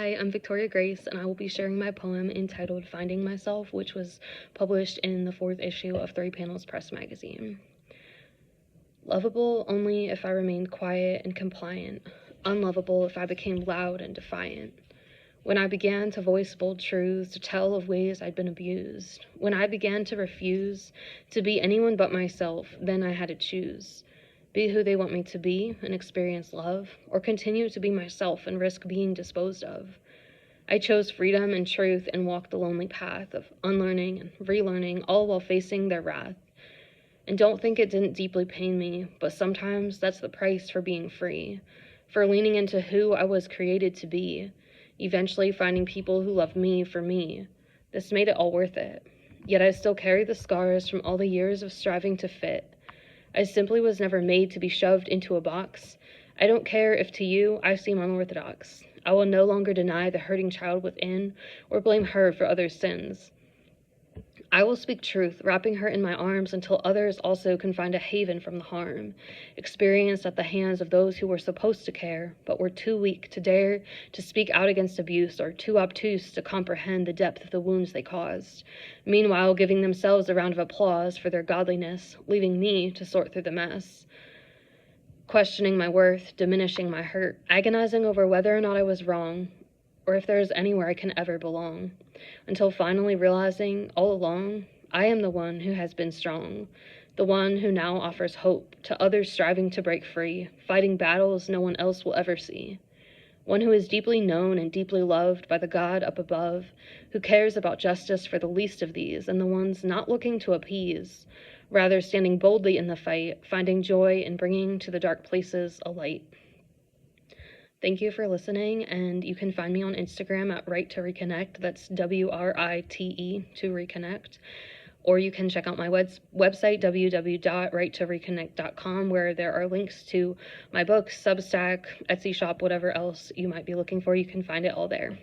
Hi, I'm Victoria Grace, and I will be sharing my poem entitled Finding Myself, which was published in the 4th issue of Three Panels Press magazine. Lovable only if I remained quiet and compliant, unlovable if I became loud and defiant. When I began to voice bold truths, to tell of ways I'd been abused, when I began to refuse to be anyone but myself, then I had to choose. Be who they want me to be and experience love, or continue to be myself and risk being disposed of. I chose freedom and truth and walked the lonely path of unlearning and relearning, all while facing their wrath. And don't think it didn't deeply pain me, but sometimes that's the price for being free, for leaning into who I was created to be, eventually finding people who loved me for me. This made it all worth it. Yet I still carry the scars from all the years of striving to fit. I simply was never made to be shoved into a box. I don't care if to you I seem unorthodox. I will no longer deny the hurting child within or blame her for others' sins. I will speak truth, wrapping her in my arms until others also can find a haven from the harm, experienced at the hands of those who were supposed to care, but were too weak to dare to speak out against abuse or too obtuse to comprehend the depth of the wounds they caused, meanwhile giving themselves a round of applause for their godliness, leaving me to sort through the mess. Questioning my worth, diminishing my hurt, agonizing over whether or not I was wrong, or if there is anywhere I can ever belong, until finally realizing all along, I am the one who has been strong, the one who now offers hope to others striving to break free, fighting battles no one else will ever see. One who is deeply known and deeply loved by the God up above, who cares about justice for the least of these and the ones not looking to appease, rather standing boldly in the fight, finding joy in bringing to the dark places a light. Thank you for listening, and you can find me on Instagram at Right to Reconnect. That's WRITE to reconnect. Or you can check out my website, www.righttoreconnect.com, where there are links to my books, Substack, Etsy shop, whatever else you might be looking for. You can find it all there.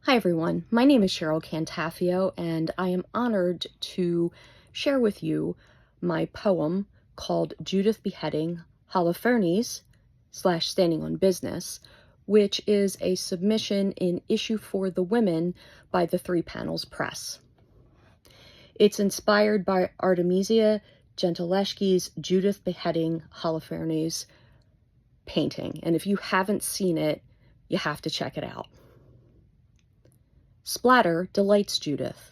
Hi everyone, my name is Cheryl Cantafio, and I am honored to share with you my poem called Judith Beheading Holofernes / Standing on Business, which is a submission in issue for the women by the Three Panels Press. It's inspired by Artemisia Gentileschi's Judith Beheading Holofernes painting, and if you haven't seen it, you have to check it out. Splatter delights Judith,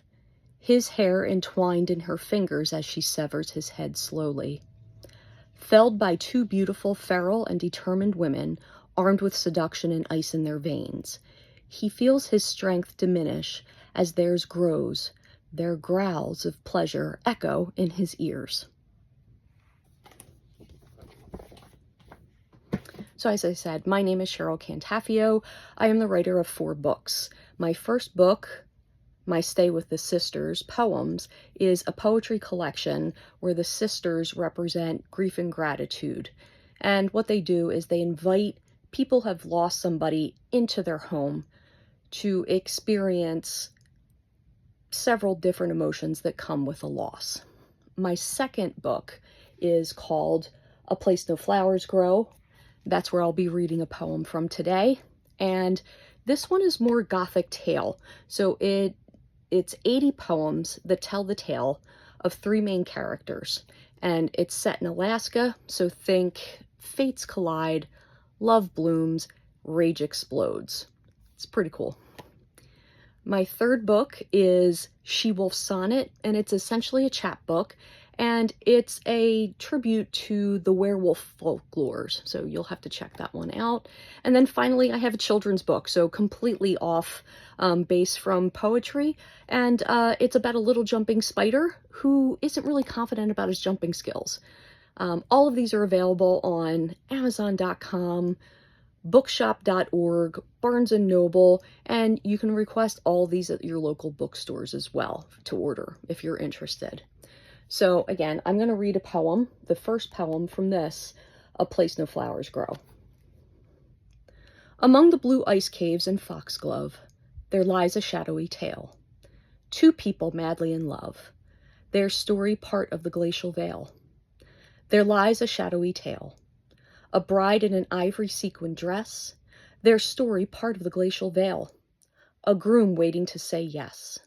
his hair entwined in her fingers as she severs his head slowly. Felled by two beautiful, feral, and determined women, armed with seduction and ice in their veins, he feels his strength diminish as theirs grows, their growls of pleasure echo in his ears. So as I said, my name is Cheryl Cantafio. I am the writer of 4 books. My first book, My Stay with the Sisters Poems, is a poetry collection where the sisters represent grief and gratitude. And what they do is they invite people who have lost somebody into their home to experience several different emotions that come with a loss. My second book is called A Place No Flowers Grow. That's where I'll be reading a poem from today. And this one is more Gothic tale. So it's 80 poems that tell the tale of 3 main characters. And it's set in Alaska, so think fates collide, love blooms, rage explodes. It's pretty cool. My third book is She-Wolf Sonnet, and it's essentially a chapbook, and it's a tribute to the werewolf folklores, so you'll have to check that one out. And then finally, I have a children's book, so completely off base from poetry, and it's about a little jumping spider who isn't really confident about his jumping skills. All of these are available on Amazon.com, bookshop.org, Barnes & Noble, and you can request all these at your local bookstores as well to order if you're interested. So again, I'm going to read a poem, the first poem from this, A Place No Flowers Grow. Among the blue ice caves in Foxglove, there lies a shadowy tale. 2 people madly in love, their story part of the glacial veil. There lies a shadowy tale. A bride in an ivory sequin dress, Their story part of the glacial veil. A groom waiting to say yes.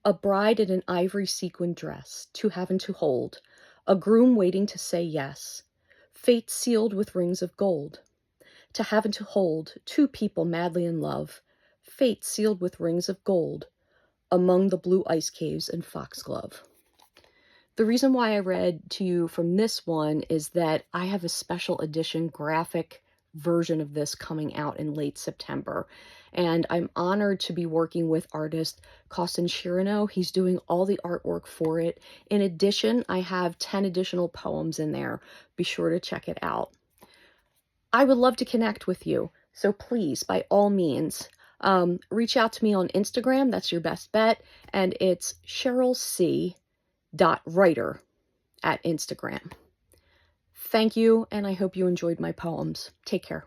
A bride in an ivory sequin dress, to have and to hold. A groom waiting to say yes. Fate sealed with rings of gold. To have and to hold, two people madly in love. Fate sealed with rings of gold. Among the blue ice caves in Foxglove. The reason why I read to you from this one is that I have a special edition graphic version of this coming out in late September. And I'm honored to be working with artist Costin Chirino. He's doing all the artwork for it. In addition, I have 10 additional poems in there. Be sure to check it out. I would love to connect with you. So please, by all means, reach out to me on Instagram. That's your best bet. And it's CherylC.writer at Instagram. Thank you, and I hope you enjoyed my poems. Take care.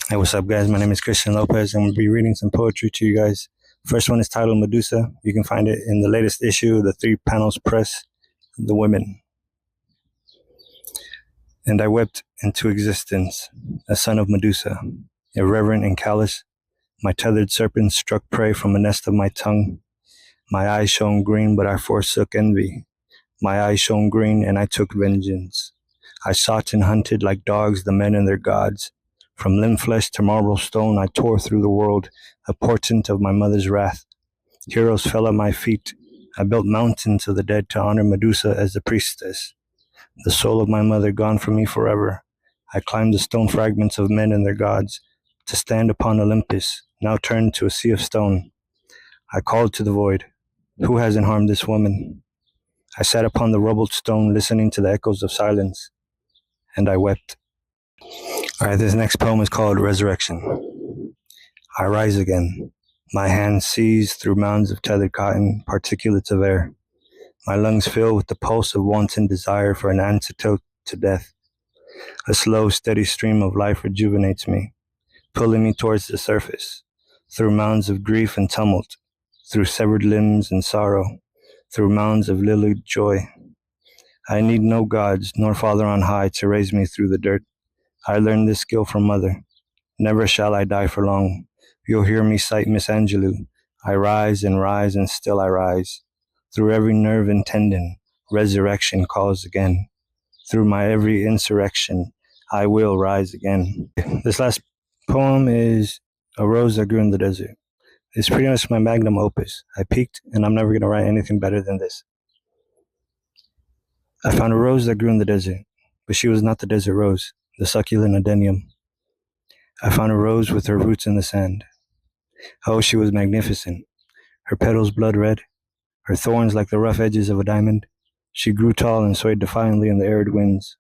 Hey, what's up, guys? My name is Christian Lopez, and we'll be reading some poetry to you guys. First one is titled Medusa. You can find it in the latest issue of the 3 Panels Press, The Women. And I wept into existence, a son of Medusa, irreverent and callous. My tethered serpent struck prey from a nest of my tongue. My eyes shone green, but I forsook envy. My eyes shone green, and I took vengeance. I sought and hunted like dogs the men and their gods. From limb flesh to marble stone, I tore through the world, a portent of my mother's wrath. Heroes fell at my feet. I built mountains of the dead to honor Medusa as the priestess. The soul of my mother gone from me forever. I climbed the stone fragments of men and their gods, to stand upon Olympus, now turned to a sea of stone. I called to the void, who hasn't harmed this woman? I sat upon the rubbled stone, listening to the echoes of silence, and I wept. All right, this next poem is called Resurrection. I rise again. My hands seize through mounds of tethered cotton, particulates of air. My lungs fill with the pulse of wanton desire for an antidote to death. A slow, steady stream of life rejuvenates me, pulling me towards the surface, through mounds of grief and tumult, through severed limbs and sorrow, through mounds of lilied joy. I need no gods nor Father on high to raise me through the dirt. I learned this skill from Mother. Never shall I die for long. You'll hear me cite Miss Angelou. I rise and still I rise. Through every nerve and tendon, resurrection calls again. Through my every insurrection, I will rise again. This last poem is A Rose That Grew in the Desert. It's pretty much my magnum opus. I peaked, and I'm never going to write anything better than this. I found a rose that grew in the desert, but she was not the desert rose, the succulent adenium. I found a rose with her roots in the sand. Oh, she was magnificent. Her petals blood red, her thorns like the rough edges of a diamond. She grew tall and swayed defiantly in the arid winds.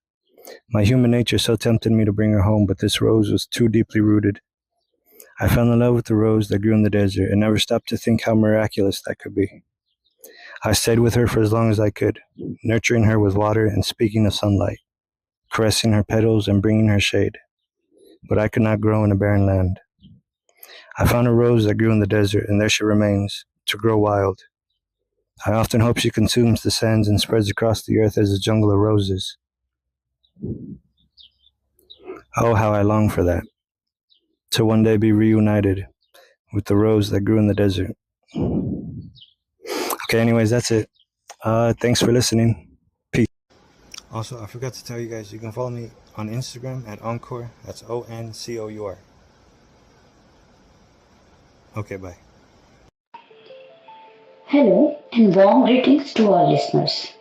My human nature so tempted me to bring her home, but this rose was too deeply rooted. I fell in love with the rose that grew in the desert and never stopped to think how miraculous that could be. I stayed with her for as long as I could, nurturing her with water and speaking of sunlight, caressing her petals and bringing her shade. But I could not grow in a barren land. I found a rose that grew in the desert, and there she remains, to grow wild. I often hope she consumes the sands and spreads across the earth as a jungle of roses. Oh, how I long for that, to one day be reunited with the rose that grew in the desert. Okay, anyways, that's it. Thanks for listening. Peace. Also, I forgot to tell you guys, you can follow me on Instagram at Encore. That's ONCOUR. Okay, bye. Hello and warm greetings to all listeners.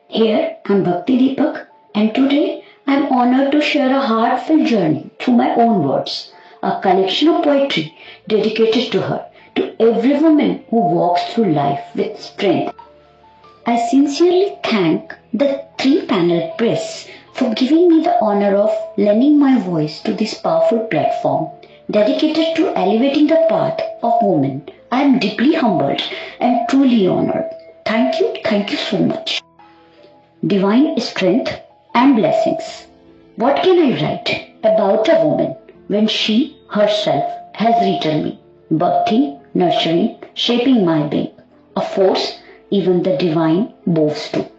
Here I'm Bhakti Deepak, and today I'm honored to share a heartfelt journey through my own words, a collection of poetry dedicated to her, to every woman who walks through life with strength. I sincerely thank the 3-Panel Press for giving me the honor of lending my voice to this powerful platform dedicated to elevating the path of women. I am deeply humbled and truly honored. Thank you so much. Divine strength and blessings. What can I write about a woman when she herself has written me, birthing, nurturing, shaping my being, a force even the divine boasts to.